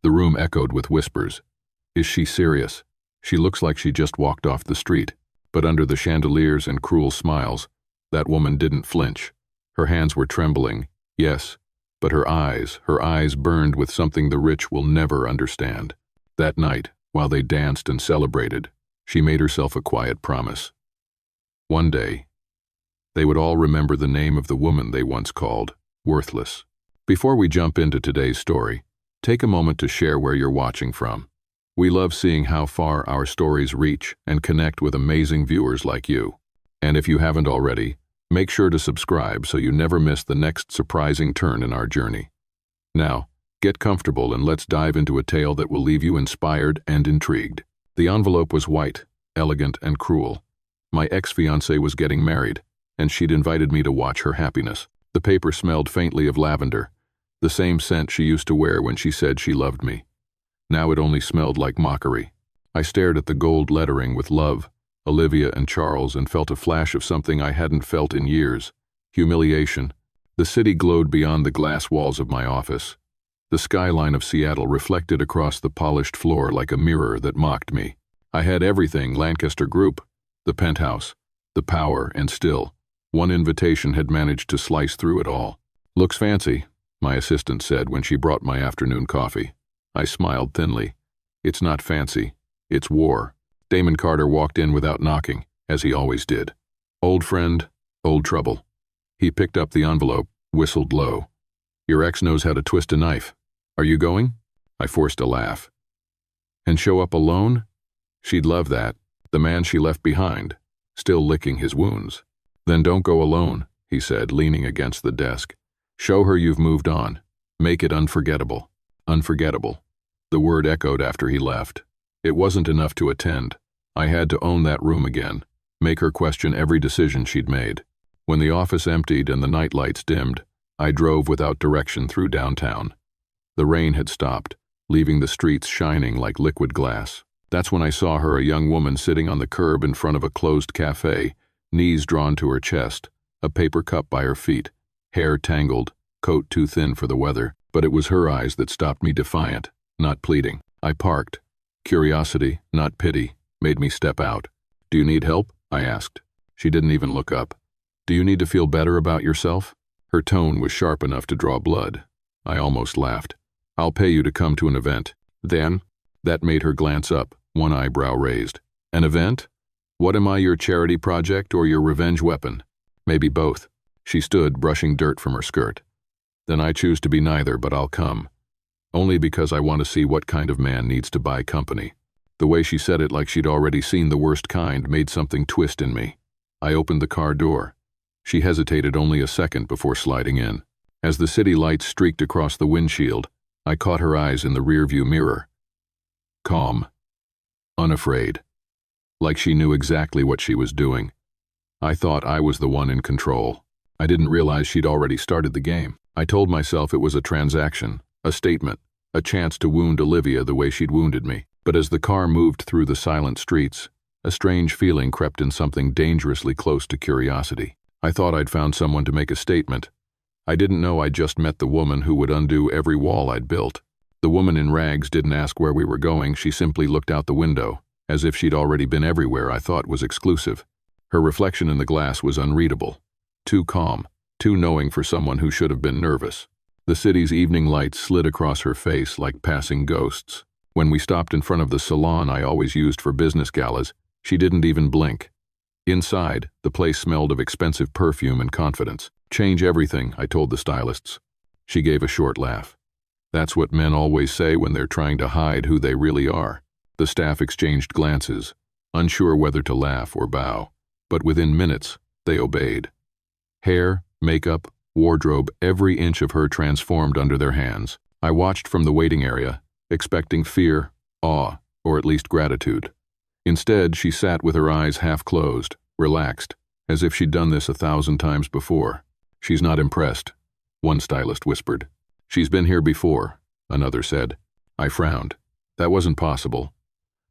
The room echoed with whispers. Is she serious? She looks like she just walked off the street. But under the chandeliers and cruel smiles, that woman didn't flinch. Her hands were trembling, yes, but her eyes burned with something the rich will never understand. That night, while they danced and celebrated, she made herself a quiet promise. One day, they would all remember the name of the woman they once called worthless. Before we jump into today's story, take a moment to share where you're watching from. We love seeing how far our stories reach and connect with amazing viewers like you. And if you haven't already, make sure to subscribe so you never miss the next surprising turn in our journey. Now, get comfortable and let's dive into a tale that will leave you inspired and intrigued. The envelope was white, elegant, and cruel. My ex-fiancée was getting married, and she'd invited me to watch her happiness. The paper smelled faintly of lavender, the same scent she used to wear when she said she loved me. Now it only smelled like mockery. I stared at the gold lettering with love, Olivia and Charles, and felt a flash of something I hadn't felt in years: humiliation. The city glowed beyond the glass walls of my office. The skyline of Seattle reflected across the polished floor like a mirror that mocked me. I had everything: Lancaster Group, the penthouse, the power, and still, one invitation had managed to slice through it all. "Looks fancy," my assistant said when she brought my afternoon coffee. I smiled thinly. "It's not fancy, it's war." Damon Carter walked in without knocking, as he always did. Old friend, old trouble. He picked up the envelope, whistled low. "Your ex knows how to twist a knife. Are you going?" I forced a laugh. "And show up alone? She'd love that. The man she left behind, still licking his wounds." "Then don't go alone," he said, leaning against the desk. "Show her you've moved on. Make it unforgettable." Unforgettable. The word echoed after he left. It wasn't enough to attend. I had to own that room again, make her question every decision she'd made. When the office emptied and the night lights dimmed, I drove without direction through downtown. The rain had stopped, leaving the streets shining like liquid glass. That's when I saw her, a young woman sitting on the curb in front of a closed cafe, knees drawn to her chest, a paper cup by her feet, hair tangled, coat too thin for the weather. But it was her eyes that stopped me, defiant, not pleading. I parked. Curiosity, not pity, made me step out. "Do you need help?" I asked. She didn't even look up. "Do you need to feel better about yourself?" Her tone was sharp enough to draw blood. I almost laughed. "I'll pay you to come to an event." "Then?" That made her glance up, one eyebrow raised. "An event? What am I, your charity project or your revenge weapon?" "Maybe both." She stood, brushing dirt from her skirt. "Then I choose to be neither, but I'll come. Only because I want to see what kind of man needs to buy company." The way she said it, like she'd already seen the worst kind, made something twist in me. I opened the car door. She hesitated only a second before sliding in. As the city lights streaked across the windshield, I caught her eyes in the rearview mirror. Calm. Unafraid. Like she knew exactly what she was doing. I thought I was the one in control. I didn't realize she'd already started the game. I told myself it was a transaction, a statement, a chance to wound Olivia the way she'd wounded me. But as the car moved through the silent streets, a strange feeling crept in, something dangerously close to curiosity. I thought I'd found someone to make a statement. I didn't know I'd just met the woman who would undo every wall I'd built. The woman in rags didn't ask where we were going, she simply looked out the window, as if she'd already been everywhere I thought was exclusive. Her reflection in the glass was unreadable. Too calm, too knowing for someone who should have been nervous. The city's evening lights slid across her face like passing ghosts. When we stopped in front of the salon I always used for business galas, she didn't even blink. Inside, the place smelled of expensive perfume and confidence. "Change everything," I told the stylists. She gave a short laugh. "That's what men always say when they're trying to hide who they really are." The staff exchanged glances, unsure whether to laugh or bow. But within minutes, they obeyed. Hair, makeup, wardrobe, every inch of her transformed under their hands. I watched from the waiting area, expecting fear, awe, or at least gratitude. Instead, she sat with her eyes half closed, relaxed, as if she'd done this 1,000 times before. "She's not impressed," one stylist whispered. "She's been here before," another said. I frowned. That wasn't possible.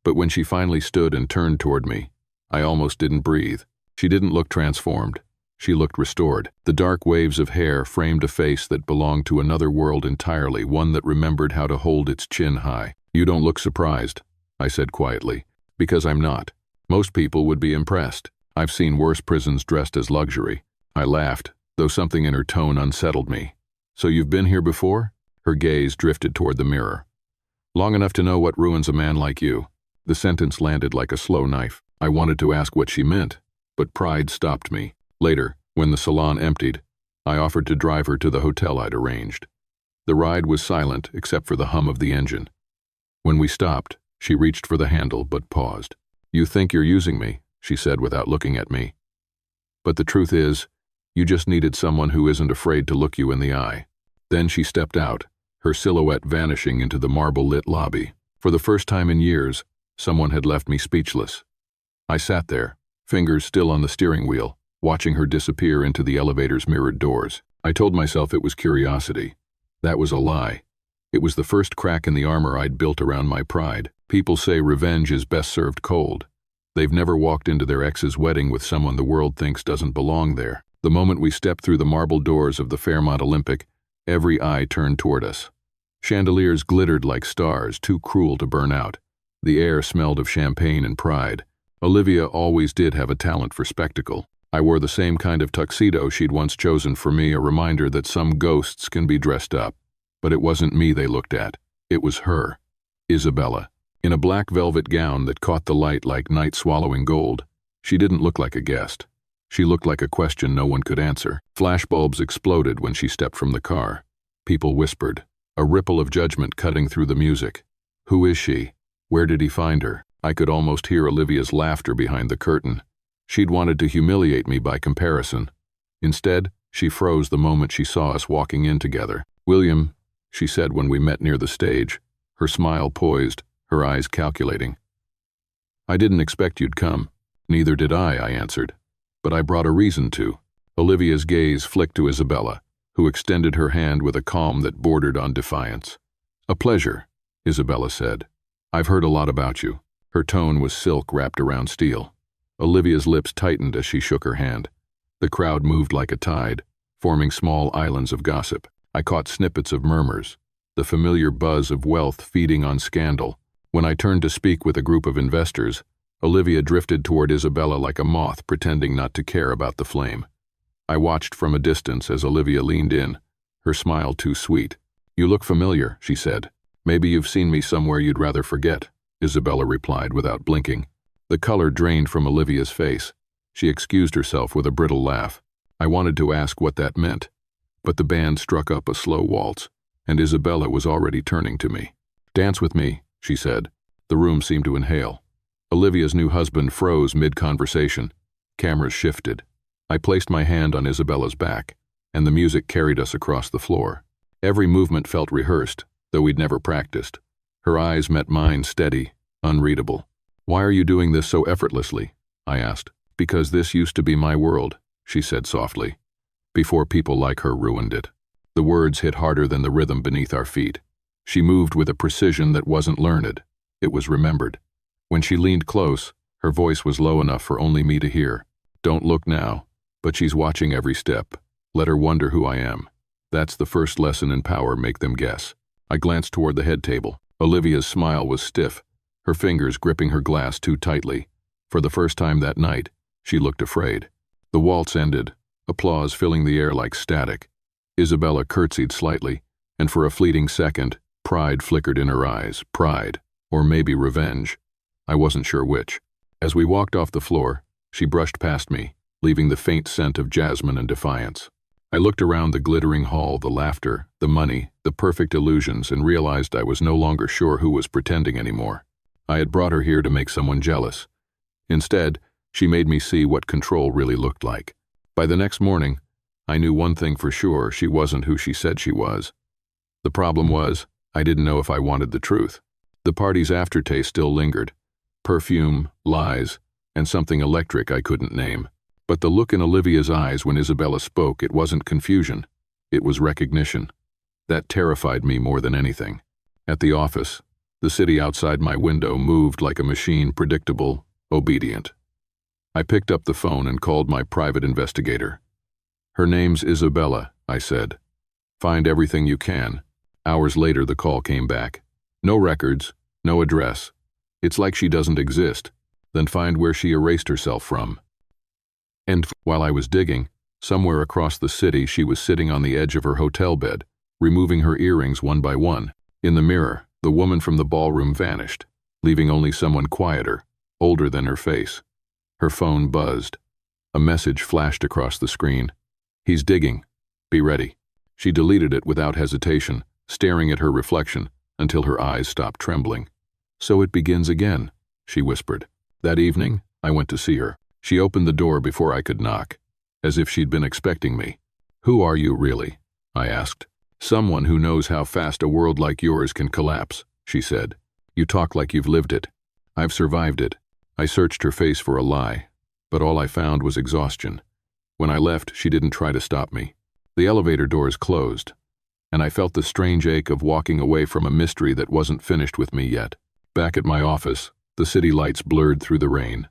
But when she finally stood and turned toward me, I almost didn't breathe. She didn't look transformed. She looked restored. The dark waves of hair framed a face that belonged to another world entirely, one that remembered how to hold its chin high. "You don't look surprised," I said quietly. "Because I'm not. Most people would be impressed. I've seen worse prisons dressed as luxury." I laughed, though something in her tone unsettled me. "So you've been here before?" Her gaze drifted toward the mirror. "Long enough to know what ruins a man like you." The sentence landed like a slow knife. I wanted to ask what she meant, but pride stopped me. Later, when the salon emptied, I offered to drive her to the hotel I'd arranged. The ride was silent except for the hum of the engine. When we stopped, she reached for the handle but paused. "You think you're using me," she said without looking at me. "But the truth is, you just needed someone who isn't afraid to look you in the eye." Then she stepped out, her silhouette vanishing into the marble-lit lobby. For the first time in years, someone had left me speechless. I sat there, fingers still on the steering wheel, watching her disappear into the elevator's mirrored doors. I told myself it was curiosity. That was a lie. It was the first crack in the armor I'd built around my pride. People say revenge is best served cold. They've never walked into their ex's wedding with someone the world thinks doesn't belong there. The moment we stepped through the marble doors of the Fairmont Olympic, every eye turned toward us. Chandeliers glittered like stars, too cruel to burn out. The air smelled of champagne and pride. Olivia always did have a talent for spectacle. I wore the same kind of tuxedo she'd once chosen for me, a reminder that some ghosts can be dressed up. But it wasn't me they looked at. It was her, Isabella. In a black velvet gown that caught the light like night swallowing gold, she didn't look like a guest. She looked like a question no one could answer. Flashbulbs exploded when she stepped from the car. People whispered, a ripple of judgment cutting through the music. Who is she? Where did he find her? I could almost hear Olivia's laughter behind the curtain. She'd wanted to humiliate me by comparison. Instead, she froze the moment she saw us walking in together. "William," she said when we met near the stage, her smile poised, her eyes calculating. "I didn't expect you'd come." "Neither did I answered. "But I brought a reason to." Olivia's gaze flicked to Isabella, who extended her hand with a calm that bordered on defiance. "A pleasure," Isabella said. "I've heard a lot about you." Her tone was silk wrapped around steel. Olivia's lips tightened as she shook her hand. The crowd moved like a tide, forming small islands of gossip. I caught snippets of murmurs, the familiar buzz of wealth feeding on scandal. When I turned to speak with a group of investors, Olivia drifted toward Isabella like a moth, pretending not to care about the flame. I watched from a distance as Olivia leaned in, her smile too sweet. "You look familiar," she said. "Maybe you've seen me somewhere you'd rather forget," Isabella replied without blinking. The color drained from Olivia's face. She excused herself with a brittle laugh. I wanted to ask what that meant, but the band struck up a slow waltz, and Isabella was already turning to me. "Dance with me," she said. The room seemed to inhale. Olivia's new husband froze mid-conversation. Cameras shifted. I placed my hand on Isabella's back, and the music carried us across the floor. Every movement felt rehearsed, though we'd never practiced. Her eyes met mine, steady, unreadable. "Why are you doing this so effortlessly?" I asked. "Because this used to be my world," she said softly, "before people like her ruined it." The words hit harder than the rhythm beneath our feet. She moved with a precision that wasn't learned. It was remembered. When she leaned close, her voice was low enough for only me to hear. "Don't look now, but she's watching every step. Let her wonder who I am. That's the first lesson in power, make them guess." I glanced toward the head table. Olivia's smile was stiff, her fingers gripping her glass too tightly. For the first time that night, she looked afraid. The waltz ended, applause filling the air like static. Isabella curtsied slightly, and for a fleeting second, pride flickered in her eyes. Pride, or maybe revenge. I wasn't sure which. As we walked off the floor, she brushed past me, leaving the faint scent of jasmine and defiance. I looked around the glittering hall, the laughter, the money, the perfect illusions, and realized I was no longer sure who was pretending anymore. I had brought her here to make someone jealous. Instead, she made me see what control really looked like. By the next morning, I knew one thing for sure: she wasn't who she said she was. The problem was, I didn't know if I wanted the truth. The party's aftertaste still lingered. Perfume, lies, and something electric I couldn't name. But the look in Olivia's eyes when Isabella spoke, it wasn't confusion. It was recognition. That terrified me more than anything. At the office, the city outside my window moved like a machine, predictable, obedient. I picked up the phone and called my private investigator. Her name's Isabella, I said. Find everything you can. Hours later, the call came back. No records, no address. It's like she doesn't exist. Then find where she erased herself from. And while I was digging, somewhere across the city, she was sitting on the edge of her hotel bed, removing her earrings one by one. In the mirror, the woman from the ballroom vanished, leaving only someone quieter, older than her face. Her phone buzzed. A message flashed across the screen. He's digging. Be ready. She deleted it without hesitation, staring at her reflection until her eyes stopped trembling. So it begins again, she whispered. That evening, I went to see her. She opened the door before I could knock, as if she'd been expecting me. Who are you, really? I asked. Someone who knows how fast a world like yours can collapse, she said. You talk like you've lived it. I've survived it. I searched her face for a lie, but all I found was exhaustion. When I left, she didn't try to stop me. The elevator doors closed, and I felt the strange ache of walking away from a mystery that wasn't finished with me yet. Back at my office, the city lights blurred through the rain.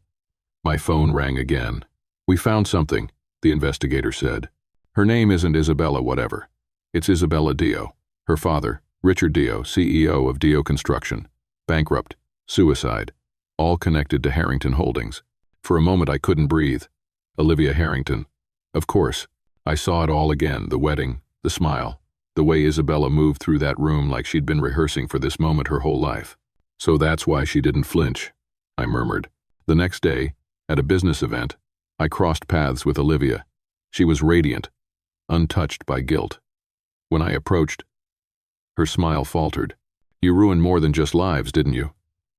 My phone rang again. We found something, the investigator said. Her name isn't Isabella whatever. It's Isabella Dio. Her father, Richard Dio, CEO of Dio Construction. Bankrupt. Suicide. All connected to Harrington Holdings. For a moment I couldn't breathe. Olivia Harrington. Of course. I saw it all again, the wedding, the smile, the way Isabella moved through that room like she'd been rehearsing for this moment her whole life. So that's why she didn't flinch, I murmured. The next day, at a business event, I crossed paths with Olivia. She was radiant, untouched by guilt. When I approached, her smile faltered. You ruined more than just lives, didn't you?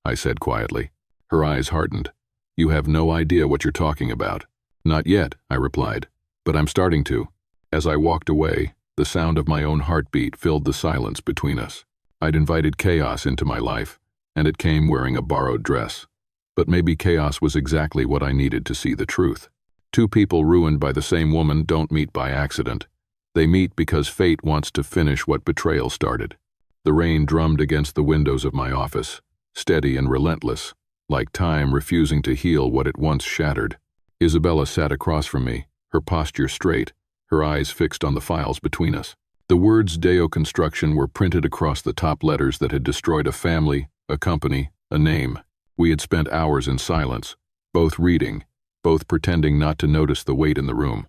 I said quietly. Her eyes hardened. You have no idea what you're talking about. Not yet, I replied, but I'm starting to. As I walked away, the sound of my own heartbeat filled the silence between us. I'd invited chaos into my life, and it came wearing a borrowed dress. But maybe chaos was exactly what I needed to see the truth. Two people ruined by the same woman don't meet by accident. They meet because fate wants to finish what betrayal started. The rain drummed against the windows of my office, steady and relentless, like time refusing to heal what it once shattered. Isabella sat across from me, her posture straight, her eyes fixed on the files between us. The words Dio Construction were printed across the top letters that had destroyed a family, a company, a name. We had spent hours in silence, both reading, both pretending not to notice the weight in the room.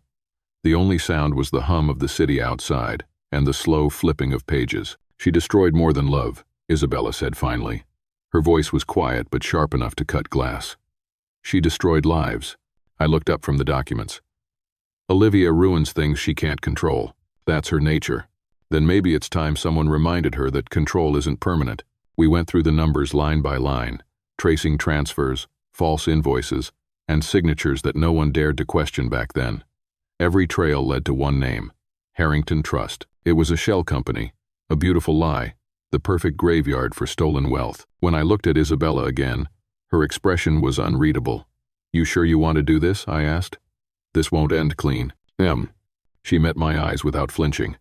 The only sound was the hum of the city outside and the slow flipping of pages. She destroyed more than love, Isabella said finally. Her voice was quiet but sharp enough to cut glass. She destroyed lives. I looked up from the documents. Olivia ruins things she can't control. That's her nature. Then maybe it's time someone reminded her that control isn't permanent. We went through the numbers line by line, tracing transfers, false invoices, and signatures that no one dared to question back then. Every trail led to one name, Harrington Trust. It was a shell company, a beautiful lie, the perfect graveyard for stolen wealth. When I looked at Isabella again, her expression was unreadable. You sure you want to do this? I asked. This won't end clean. She met my eyes without flinching.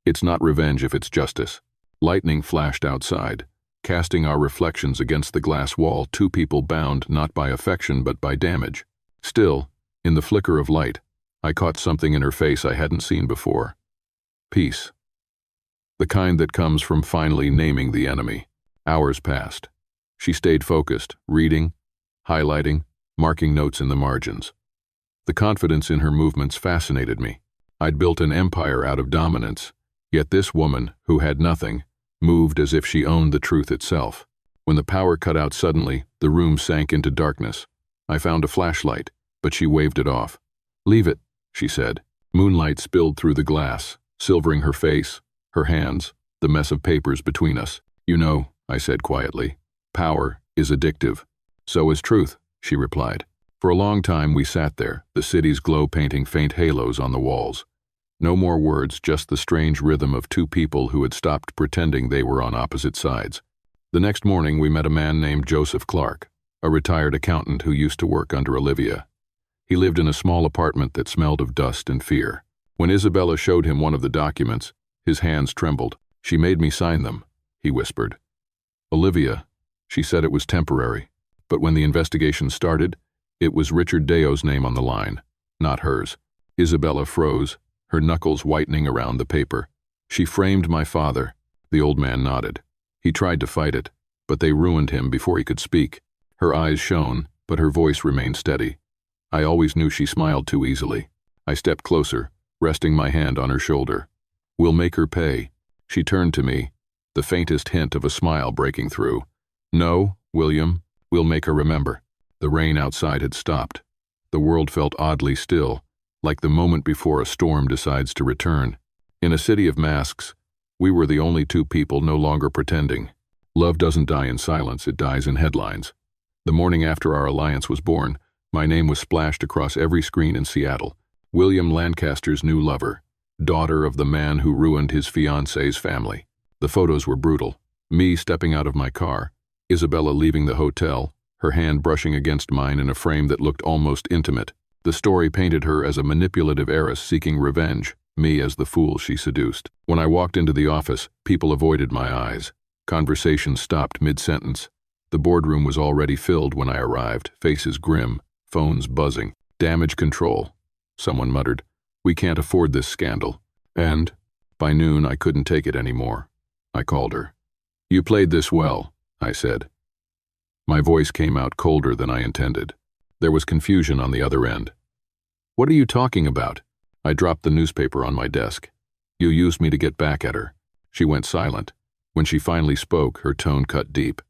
It's not revenge if it's justice. Lightning flashed outside, casting our reflections against the glass wall, two people bound not by affection but by damage. Still, in the flicker of light, I caught something in her face I hadn't seen before. Peace. The kind that comes from finally naming the enemy. Hours passed. She stayed focused, reading, highlighting, marking notes in the margins. The confidence in her movements fascinated me. I'd built an empire out of dominance, yet this woman, who had nothing, moved as if she owned the truth itself. When the power cut out suddenly, the room sank into darkness. I found a flashlight, but she waved it off. Leave it, she said. Moonlight spilled through the glass, silvering her face, her hands, the mess of papers between us. You know, I said quietly, power is addictive. So is truth, she replied. For a long time we sat there, the city's glow painting faint halos on the walls. No more words, just the strange rhythm of two people who had stopped pretending they were on opposite sides. The next morning we met a man named Joseph Clark, a retired accountant who used to work under Olivia. He lived in a small apartment that smelled of dust and fear. When Isabella showed him one of the documents, his hands trembled. She made me sign them, he whispered. Olivia, she said it was temporary, but when the investigation started, it was Richard Dio's name on the line, not hers. Isabella froze, her knuckles whitening around the paper. "She framed my father." The old man nodded. He tried to fight it, but they ruined him before he could speak. Her eyes shone, but her voice remained steady. I always knew she smiled too easily. I stepped closer, resting my hand on her shoulder. "We'll make her pay." She turned to me, the faintest hint of a smile breaking through. "No, William, we'll make her remember." The rain outside had stopped. The world felt oddly still, like the moment before a storm decides to return. In a city of masks, we were the only two people no longer pretending. Love doesn't die in silence, it dies in headlines. The morning after our alliance was born, my name was splashed across every screen in Seattle. William Lancaster's new lover, daughter of the man who ruined his fiancée's family. The photos were brutal. Me stepping out of my car, Isabella leaving the hotel, her hand brushing against mine in a frame that looked almost intimate. The story painted her as a manipulative heiress seeking revenge, me as the fool she seduced. When I walked into the office, people avoided my eyes. Conversation stopped mid-sentence. The boardroom was already filled when I arrived, faces grim, phones buzzing. "Damage control," someone muttered. "We can't afford this scandal." And, by noon, I couldn't take it anymore. I called her. "You played this well," I said. My voice came out colder than I intended. There was confusion on the other end. "What are you talking about?" I dropped the newspaper on my desk. "You used me to get back at her." She went silent. When she finally spoke, her tone cut deep.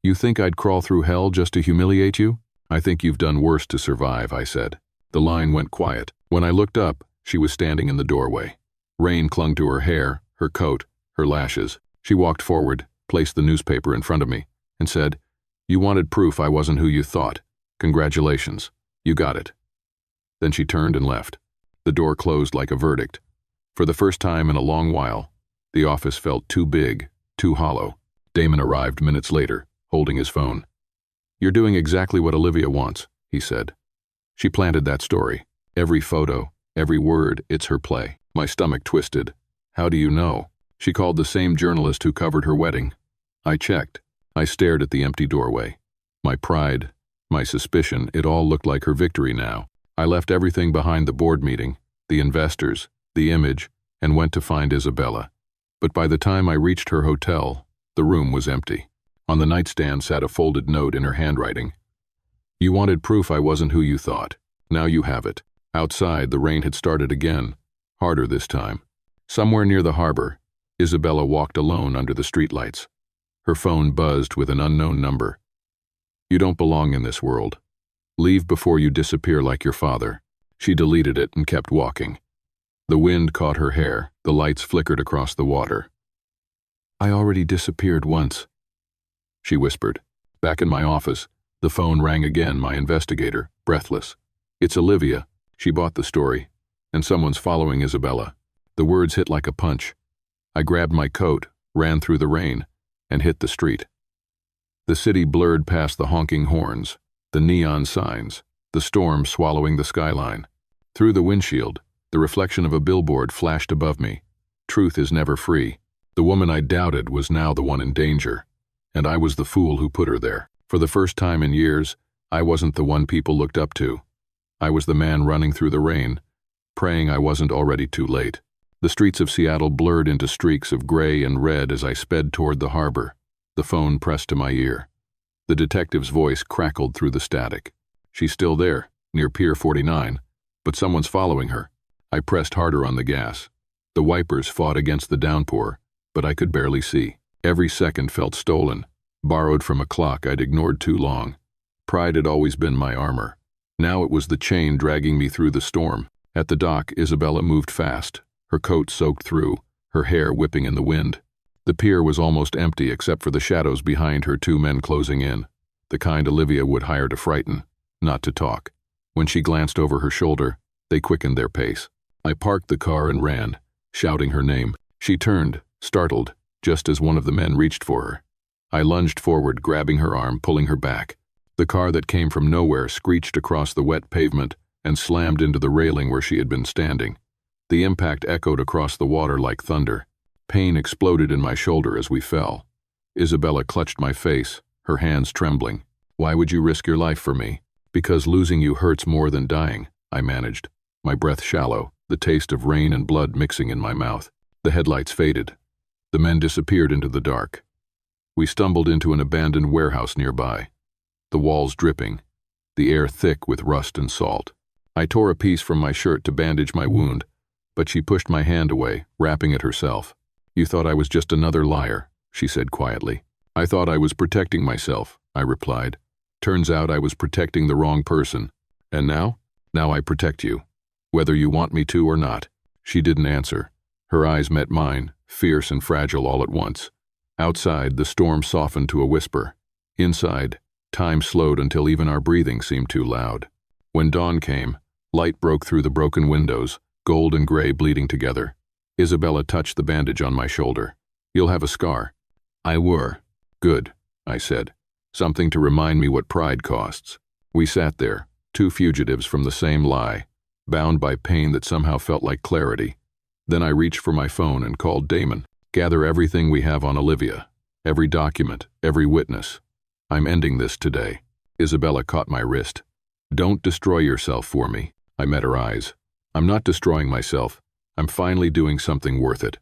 "You think I'd crawl through hell just to humiliate you?" "I think you've done worse to survive," I said. The line went quiet. When I looked up, she was standing in the doorway. Rain clung to her hair, her coat, her lashes. She walked forward, placed the newspaper in front of me, and said, "You wanted proof I wasn't who you thought. Congratulations. You got it." Then she turned and left. The door closed like a verdict. For the first time in a long while, the office felt too big, too hollow. Damon arrived minutes later, holding his phone. "You're doing exactly what Olivia wants," he said. "She planted that story. Every photo, every word, it's her play." My stomach twisted. "How do you know?" "She called the same journalist who covered her wedding." I checked. I stared at the empty doorway. My pride, my suspicion, it all looked like her victory now. I left everything behind: the board meeting, the investors, the image, and went to find Isabella. But by the time I reached her hotel, the room was empty. On the nightstand sat a folded note in her handwriting. "You wanted proof I wasn't who you thought. Now you have it." Outside, the rain had started again, harder this time. Somewhere near the harbor, Isabella walked alone under the streetlights. Her phone buzzed with an unknown number. "You don't belong in this world. Leave before you disappear like your father." She deleted it and kept walking. The wind caught her hair, the lights flickered across the water. "I already disappeared once," she whispered. Back in my office, the phone rang again, my investigator, breathless. "It's Olivia. She bought the story, and someone's following Isabella." The words hit like a punch. I grabbed my coat, ran through the rain, and hit the street. The city blurred past the honking horns, the neon signs, the storm swallowing the skyline. Through the windshield, the reflection of a billboard flashed above me. "Truth is never free." The woman I doubted was now the one in danger, and I was the fool who put her there. For the first time in years, I wasn't the one people looked up to. I was the man running through the rain, praying I wasn't already too late. The streets of Seattle blurred into streaks of gray and red as I sped toward the harbor. The phone pressed to my ear. The detective's voice crackled through the static. "She's still there, near Pier 49, but someone's following her." I pressed harder on the gas. The wipers fought against the downpour, but I could barely see. Every second felt stolen, borrowed from a clock I'd ignored too long. Pride had always been my armor. Now it was the chain dragging me through the storm. At the dock, Isabella moved fast, her coat soaked through, her hair whipping in the wind. The pier was almost empty except for the shadows behind her, two men closing in, the kind Olivia would hire to frighten, not to talk. When she glanced over her shoulder, they quickened their pace. I parked the car and ran, shouting her name. She turned, startled, just as one of the men reached for her. I lunged forward, grabbing her arm, pulling her back. The car that came from nowhere screeched across the wet pavement and slammed into the railing where she had been standing. The impact echoed across the water like thunder. Pain exploded in my shoulder as we fell. Isabella clutched my face, her hands trembling. "Why would you risk your life for me?" "Because losing you hurts more than dying," I managed, my breath shallow. the taste of rain and blood mixing in my mouth. The headlights faded. The men disappeared into the dark. We stumbled into an abandoned warehouse nearby, the walls dripping, the air thick with rust and salt. I tore a piece from my shirt to bandage my wound, but she pushed my hand away, wrapping it herself. "You thought I was just another liar," she said quietly. "I thought I was protecting myself," I replied. "Turns out I was protecting the wrong person. And now? Now I protect you, whether you want me to or not." She didn't answer. Her eyes met mine, fierce and fragile all at once. Outside, the storm softened to a whisper. Inside, time slowed until even our breathing seemed too loud. When dawn came, light broke through the broken windows, gold and gray bleeding together. Isabella touched the bandage on my shoulder. "You'll have a scar." I were. "Good," I said. "Something to remind me what pride costs." We sat there, two fugitives from the same lie, bound by pain that somehow felt like clarity. Then I reached for my phone and called Damon. "Gather everything we have on Olivia. Every document, every witness. I'm ending this today." Isabella caught my wrist. "Don't destroy yourself for me." I met her eyes. "I'm not destroying myself. I'm finally doing something worth it."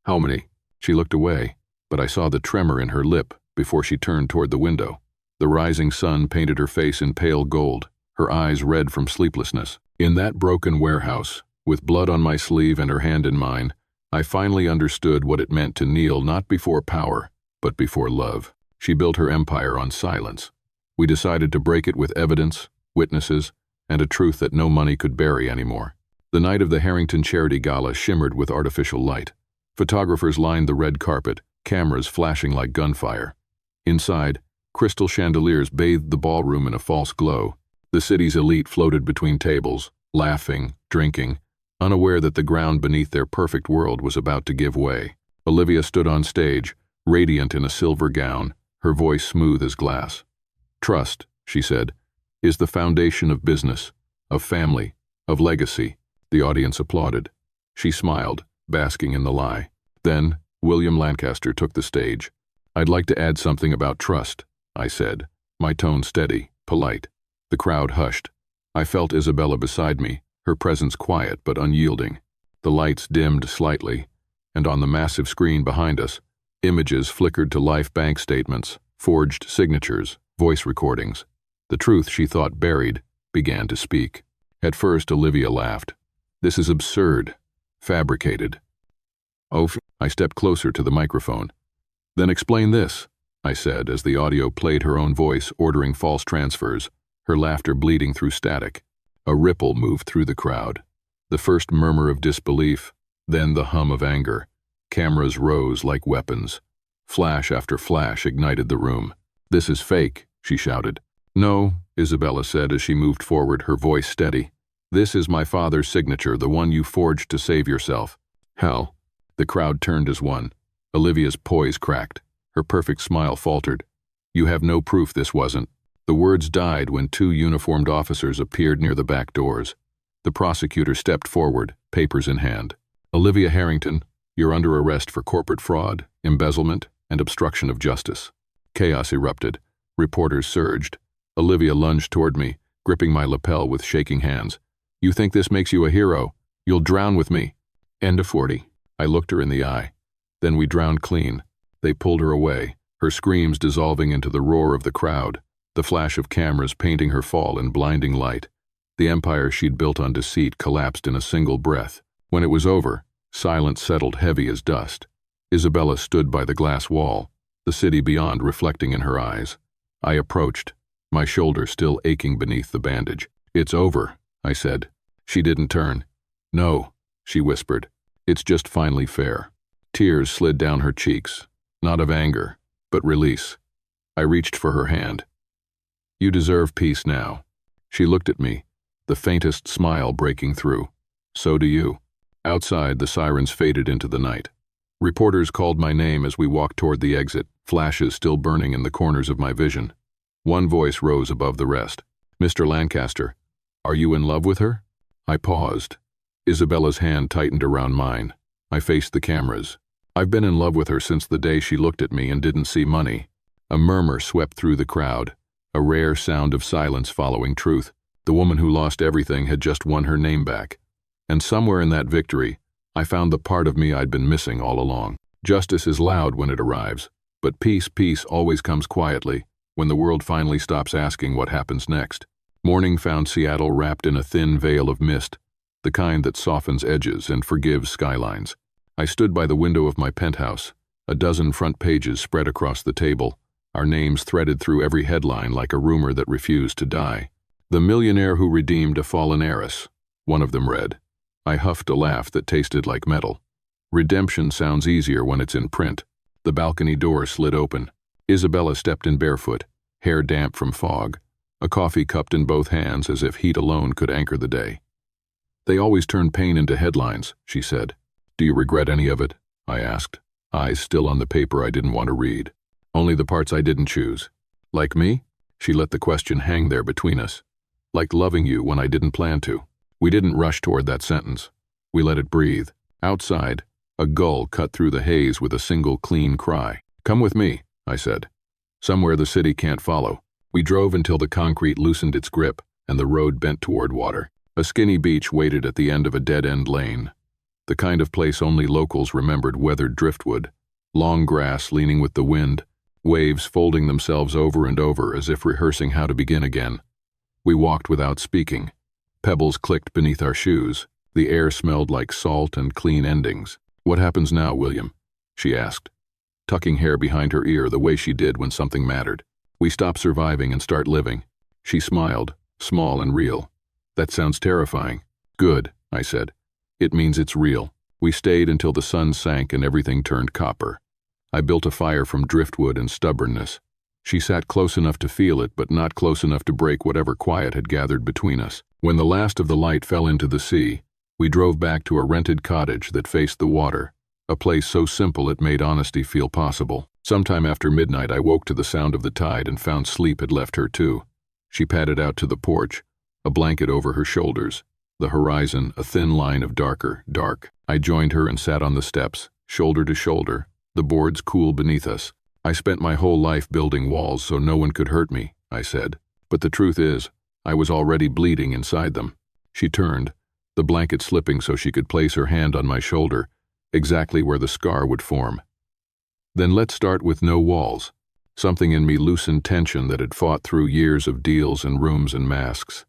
"How many?" She looked away, but I saw the tremor in her lip before she turned toward the window. The rising sun painted her face in pale gold, her eyes red from sleeplessness. In that broken warehouse, with blood on my sleeve and her hand in mine, I finally understood what it meant to kneel not before power, but before love. She built her empire on silence. We decided to break it with evidence, witnesses, and a truth that no money could bury anymore. The night of the Harrington Charity Gala shimmered with artificial light. Photographers lined the red carpet, cameras flashing like gunfire. Inside, crystal chandeliers bathed the ballroom in a false glow. The city's elite floated between tables, laughing, drinking, unaware that the ground beneath their perfect world was about to give way. Olivia stood on stage, radiant in a silver gown, her voice smooth as glass. "Trust," she said, "is the foundation of business, of family, of legacy." The audience applauded. She smiled, basking in the lie. Then, William Lancaster took the stage. "I'd like to add something about trust," I said, my tone steady, polite. The crowd hushed. I felt Isabella beside me, her presence quiet but unyielding. The lights dimmed slightly, and on the massive screen behind us, images flickered to life bank statements, forged signatures, voice recordings. The truth she thought buried began to speak. At first, Olivia laughed. "This is absurd, fabricated." "Oh," I stepped closer to the microphone. "Then explain this," I said as the audio played her own voice ordering false transfers, her laughter bleeding through static. A ripple moved through the crowd. The first murmur of disbelief, then the hum of anger. Cameras rose like weapons. Flash after flash ignited the room. "This is fake," she shouted. "No," Isabella said as she moved forward, her voice steady. "This is my father's signature, the one you forged to save yourself." "Hell." The crowd turned as one. Olivia's poise cracked. Her perfect smile faltered. "You have no proof this wasn't." The words died when two uniformed officers appeared near the back doors. The prosecutor stepped forward, papers in hand. "Olivia Harrington, you're under arrest for corporate fraud, embezzlement, and obstruction of justice." Chaos erupted. Reporters surged. Olivia lunged toward me, gripping my lapel with shaking hands. "You think this makes you a hero? You'll drown with me." End of 40. I looked her in the eye. Then we drowned clean. They pulled her away, her screams dissolving into the roar of the crowd, the flash of cameras painting her fall in blinding light. The empire she'd built on deceit collapsed in a single breath. When it was over, silence settled heavy as dust. Isabella stood by the glass wall, the city beyond reflecting in her eyes. I approached, my shoulder still aching beneath the bandage. "It's over," I said. She didn't turn. "No," she whispered. "It's just finally fair." Tears slid down her cheeks, not of anger, but release. I reached for her hand. "You deserve peace now." She looked at me, the faintest smile breaking through. "So do you." Outside, the sirens faded into the night. Reporters called my name as we walked toward the exit, flashes still burning in the corners of my vision. One voice rose above the rest. "Mr. Lancaster, are you in love with her?" I paused. Isabella's hand tightened around mine. I faced the cameras. "I've been in love with her since the day she looked at me and didn't see money." A murmur swept through the crowd, a rare sound of silence following truth. The woman who lost everything had just won her name back. And somewhere in that victory, I found the part of me I'd been missing all along. Justice is loud when it arrives, but peace always comes quietly, when the world finally stops asking what happens next. Morning found Seattle wrapped in a thin veil of mist, the kind that softens edges and forgives skylines. I stood by the window of my penthouse, a dozen front pages spread across the table, our names threaded through every headline like a rumor that refused to die. "The millionaire who redeemed a fallen heiress," one of them read. I huffed a laugh that tasted like metal. Redemption sounds easier when it's in print. The balcony door slid open. Isabella stepped in barefoot, hair damp from fog, a coffee cupped in both hands as if heat alone could anchor the day. "They always turn pain into headlines," she said. "Do you regret any of it?" I asked, eyes still on the paper I didn't want to read. "Only the parts I didn't choose." "Like me?" She let the question hang there between us. "Like loving you when I didn't plan to." We didn't rush toward that sentence. We let it breathe. Outside, a gull cut through the haze with a single clean cry. "Come with me," I said. "Somewhere the city can't follow." We drove until the concrete loosened its grip and the road bent toward water. A skinny beach waited at the end of a dead-end lane. The kind of place only locals remembered weathered driftwood, long grass leaning with the wind, waves folding themselves over and over as if rehearsing how to begin again. We walked without speaking. Pebbles clicked beneath our shoes. The air smelled like salt and clean endings. "What happens now, William?" she asked, tucking hair behind her ear the way she did when something mattered. "We stop surviving and start living." She smiled, small and real. "That sounds terrifying." "Good," I said. "It means it's real." We stayed until the sun sank and everything turned copper. I built a fire from driftwood and stubbornness. She sat close enough to feel it, but not close enough to break whatever quiet had gathered between us. When the last of the light fell into the sea, we drove back to a rented cottage that faced the water, a place so simple it made honesty feel possible. Sometime after midnight, I woke to the sound of the tide and found sleep had left her too. She padded out to the porch, a blanket over her shoulders, the horizon a thin line of dark. I joined her and sat on the steps, shoulder to shoulder, the boards cool beneath us. "I spent my whole life building walls so no one could hurt me," I said. "But the truth is, I was already bleeding inside them." She turned, the blanket slipping so she could place her hand on my shoulder, exactly where the scar would form. "Then let's start with no walls." Something in me loosened tension that had fought through years of deals and rooms and masks.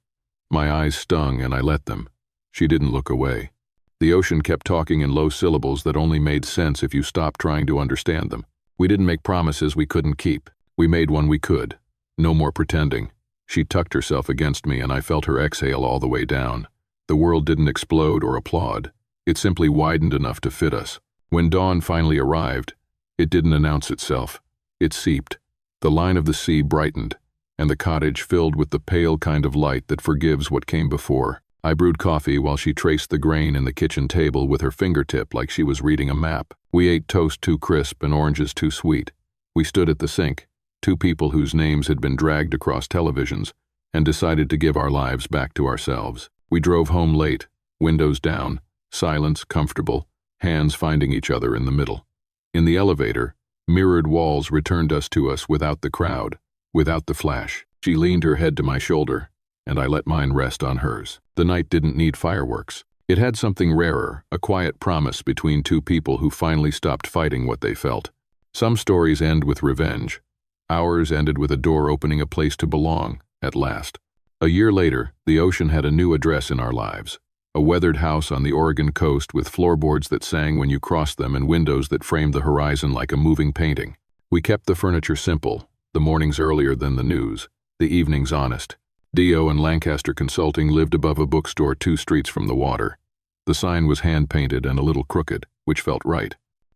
My eyes stung and I let them. She didn't look away. The ocean kept talking in low syllables that only made sense if you stopped trying to understand them. We didn't make promises we couldn't keep. We made one we could. No more pretending. She tucked herself against me and I felt her exhale all the way down. The world didn't explode or applaud. It simply widened enough to fit us. When dawn finally arrived, it didn't announce itself. It seeped. The line of the sea brightened, and the cottage filled with the pale kind of light that forgives what came before. I brewed coffee while she traced the grain in the kitchen table with her fingertip like she was reading a map. We ate toast too crisp and oranges too sweet. We stood at the sink, two people whose names had been dragged across televisions, and decided to give our lives back to ourselves. We drove home late, windows down, silence comfortable, hands finding each other in the middle. In the elevator, mirrored walls returned us to us without the crowd, without the flash. She leaned her head to my shoulder, and I let mine rest on hers. The night didn't need fireworks. It had something rarer, a quiet promise between two people who finally stopped fighting what they felt. Some stories end with revenge. Ours ended with a door opening a place to belong, at last. A year later, the ocean had a new address in our lives. A weathered house on the Oregon coast with floorboards that sang when you crossed them and windows that framed the horizon like a moving painting. We kept the furniture simple, the mornings earlier than the news, the evenings honest. Dio and Lancaster Consulting lived above a bookstore 2 streets from the water. The sign was hand-painted and a little crooked, which felt right.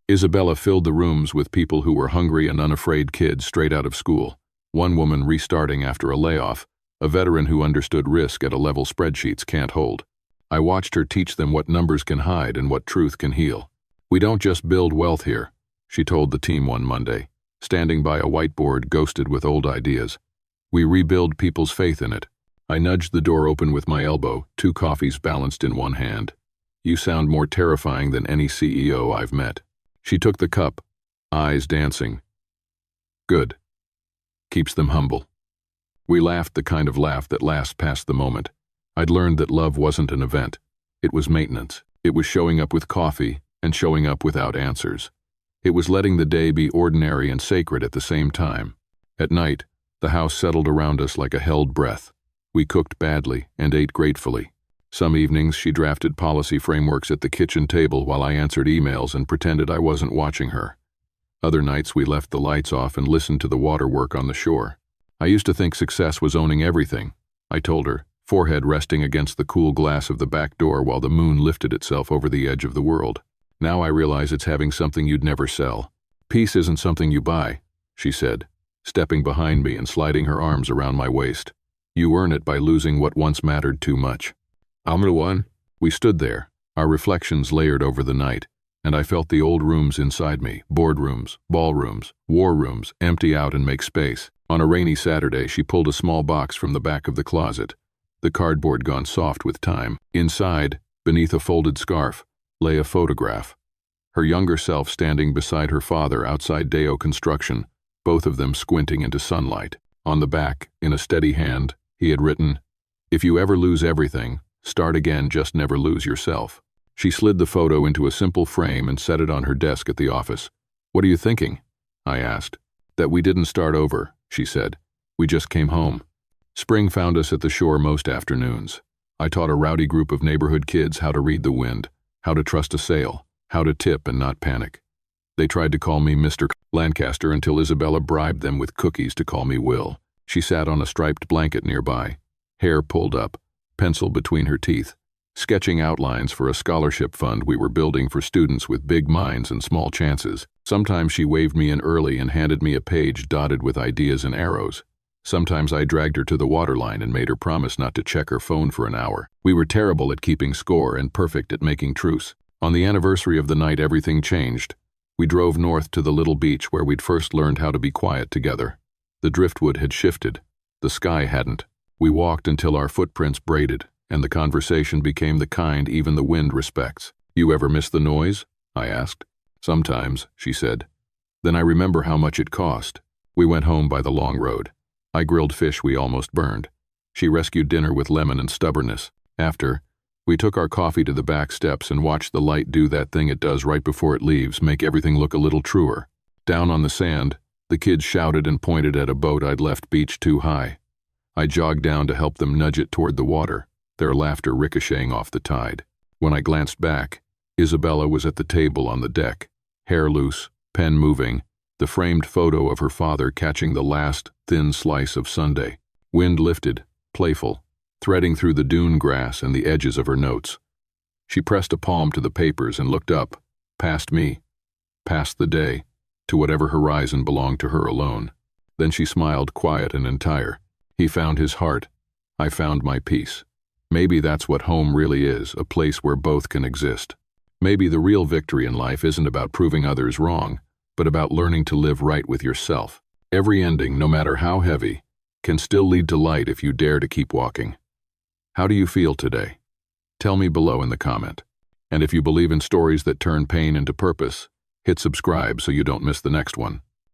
Isabella filled the rooms with people who were hungry and unafraid kids straight out of school. One woman restarting after a layoff, a veteran who understood risk at a level spreadsheets can't hold. I watched her teach them what numbers can hide and what truth can heal. "We don't just build wealth here," she told the team one Monday, standing by a whiteboard ghosted with old ideas. "We rebuild people's faith in it." I nudged the door open with my elbow, 2 coffees balanced in one hand. "You sound more terrifying than any CEO I've met." She took the cup, eyes dancing. "Good. Keeps them humble." We laughed the kind of laugh that lasts past the moment. I'd learned that love wasn't an event. It was maintenance. It was showing up with coffee and showing up without answers. It was letting the day be ordinary and sacred at the same time. At night, the house settled around us like a held breath. We cooked badly and ate gratefully. Some evenings she drafted policy frameworks at the kitchen table while I answered emails and pretended I wasn't watching her. Other nights we left the lights off and listened to the water work on the shore. I used to think success was owning everything, I told her, forehead resting against the cool glass of the back door while the moon lifted itself over the edge of the world. Now I realize it's having something you'd never sell. Peace isn't something you buy, she said, stepping behind me and sliding her arms around my waist. You earn it by losing what once mattered too much. I'm the one. We stood there, our reflections layered over the night, and I felt the old rooms inside me, boardrooms, ballrooms, war rooms, empty out and make space. On a rainy Saturday, she pulled a small box from the back of the closet, the cardboard gone soft with time. Inside, beneath a folded scarf, lay a photograph. Her younger self standing beside her father outside Deo Construction, both of them squinting into sunlight. On the back, in a steady hand, he had written, "If you ever lose everything, start again, just never lose yourself." She slid the photo into a simple frame and set it on her desk at the office. "What are you thinking?" I asked. "That we didn't start over," she said. "We just came home." Spring found us at the shore most afternoons. I taught a rowdy group of neighborhood kids how to read the wind, how to trust a sail, how to tip and not panic. They tried to call me Mr. Lancaster until Isabella bribed them with cookies to call me Will. She sat on a striped blanket nearby, hair pulled up, pencil between her teeth, sketching outlines for a scholarship fund we were building for students with big minds and small chances. Sometimes she waved me in early and handed me a page dotted with ideas and arrows. Sometimes I dragged her to the waterline and made her promise not to check her phone for an hour. We were terrible at keeping score and perfect at making truce. On the anniversary of the night everything changed. We drove north to the little beach where we'd first learned how to be quiet together. The driftwood had shifted. The sky hadn't. We walked until our footprints braided, and the conversation became the kind even the wind respects. "You ever miss the noise?" I asked. "Sometimes," she said. "Then I remember how much it cost." We went home by the long road. I grilled fish we almost burned. She rescued dinner with lemon and stubbornness. After, we took our coffee to the back steps and watched the light do that thing it does right before it leaves, make everything look a little truer. Down on the sand, the kids shouted and pointed at a boat I'd left beached too high. I jogged down to help them nudge it toward the water, their laughter ricocheting off the tide. When I glanced back, Isabella was at the table on the deck, hair loose, pen moving, the framed photo of her father catching the last, thin slice of Sunday. Wind lifted, playful, threading through the dune grass and the edges of her notes. She pressed a palm to the papers and looked up, past me, past the day, to whatever horizon belonged to her alone. Then she smiled, quiet and entire. He found his heart. I found my peace. Maybe that's what home really is, a place where both can exist. Maybe the real victory in life isn't about proving others wrong, but about learning to live right with yourself. Every ending, no matter how heavy, can still lead to light if you dare to keep walking. How do you feel today? Tell me below in the comment. And if you believe in stories that turn pain into purpose, hit subscribe so you don't miss the next one.